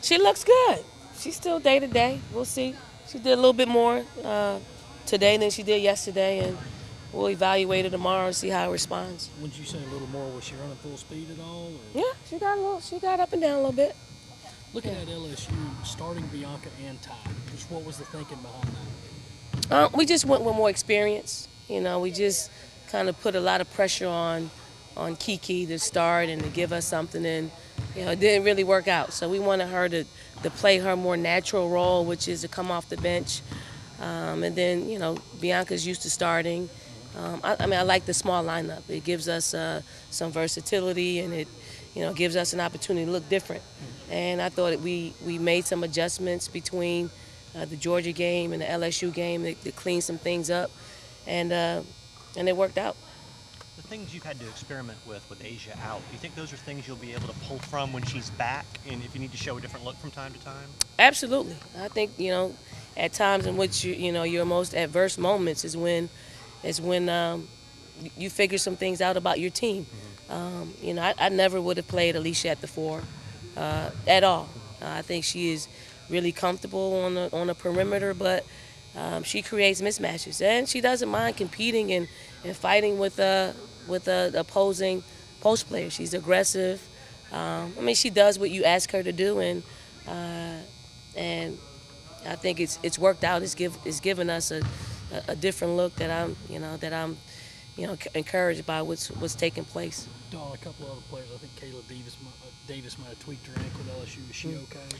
She looks good. She's still day to day. We'll see. She did a little bit more today than she did yesterday, and we'll evaluate her tomorrow and see how it responds. Would you say a little more? Was she running full speed at all? Or? Yeah, she got a little. She got up and down a little bit. Looking at LSU, starting Bianca and Ty, just what was the thinking behind that? We just went with more experience. We just kind of put a lot of pressure on Kiki to start and to give us something, and it didn't really work out. So we wanted her to play her more natural role, which is to come off the bench. And then, Bianca's used to starting. I like the small lineup. It gives us some versatility, and it, gives us an opportunity to look different. And I thought we made some adjustments between the Georgia game and the LSU game to clean some things up, and it worked out. The things you've had to experiment with Asia out, do you think those are things you'll be able to pull from when she's back, and if you need to show a different look from time to time? Absolutely. I think, at times in which your most adverse moments is when you figure some things out about your team. I never would have played Alicia at the 4 at all. I think she is really comfortable on the perimeter, but she creates mismatches, and she doesn't mind competing and fighting with opposing post players. She's aggressive. She does what you ask her to do, and I think it's worked out. It's given us a different look that I'm encouraged by what's taking place. Dawn, a couple other players. I think Kayla Davis might have tweaked her ankle at LSU. Is she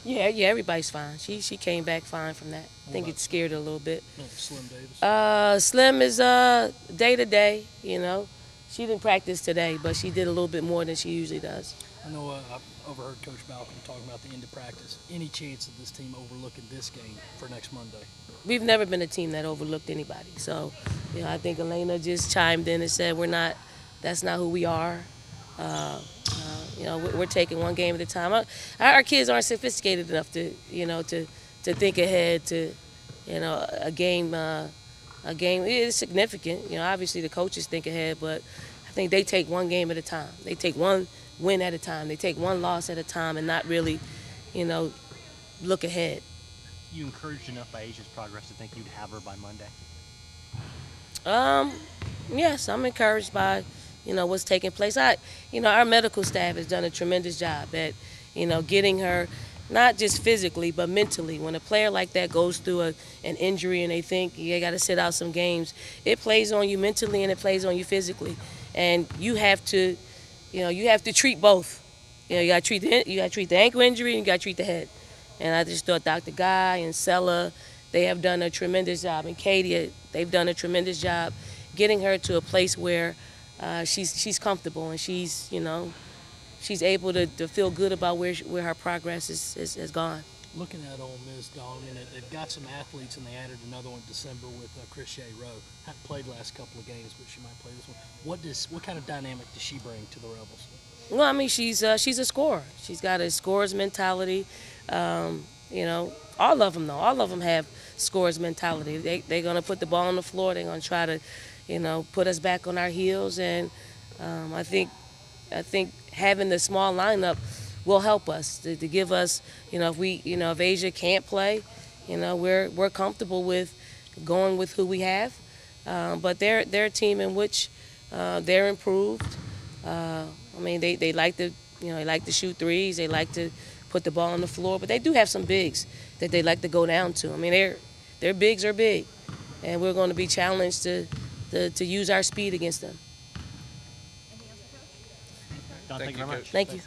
Yeah, okay? everybody's fine. She came back fine from that. I think it scared her a little bit. Slim Davis. Slim is day to day. She didn't practice today, but she did a little bit more than she usually does. I know I overheard Coach Malcolm talking about the end of practice. Any chance of this team overlooking this game for next Monday? We've never been a team that overlooked anybody. So, I think Elena just chimed in and said that's not who we are. We're taking one game at a time. Our kids aren't sophisticated enough to think ahead to, a game. A game is significant. Obviously the coaches think ahead, but I think they take one game at a time. They take one win at a time. They take one loss at a time and not really, look ahead. You encouraged enough by Asia's progress to think you'd have her by Monday? Yes, I'm encouraged by, what's taking place. Our medical staff has done a tremendous job at, getting her, not just physically, but mentally. When a player like that goes through an injury and they think you got to sit out some games, it plays on you mentally and it plays on you physically. And you have to treat both. You got to treat the ankle injury and you got to treat the head. And I just thought Dr. Guy and Sella, they have done a tremendous job. And Katie, they've done a tremendous job getting her to a place where she's comfortable and she's able to feel good about where her progress has gone. Looking at Ole Miss, Dawn, they've got some athletes, and they added another one in December with Chris Rowe. Hadn't played the last couple of games, but she might play this one. What kind of dynamic does she bring to the Rebels? Well, she's a scorer. She's got a scorer's mentality. All of them, though. All of them have scorer's mentality. They're going to put the ball on the floor. They're going to try to, put us back on our heels. And I think having the small lineup will help us to give us, if Asia can't play, we're comfortable with going with who we have. But they're a team in which they're improved. They like to shoot threes. They like to put the ball on the floor. But they do have some bigs that they like to go down to. Their bigs are big, and we're going to be challenged to use our speed against them. Don, thank you very much. Thank you.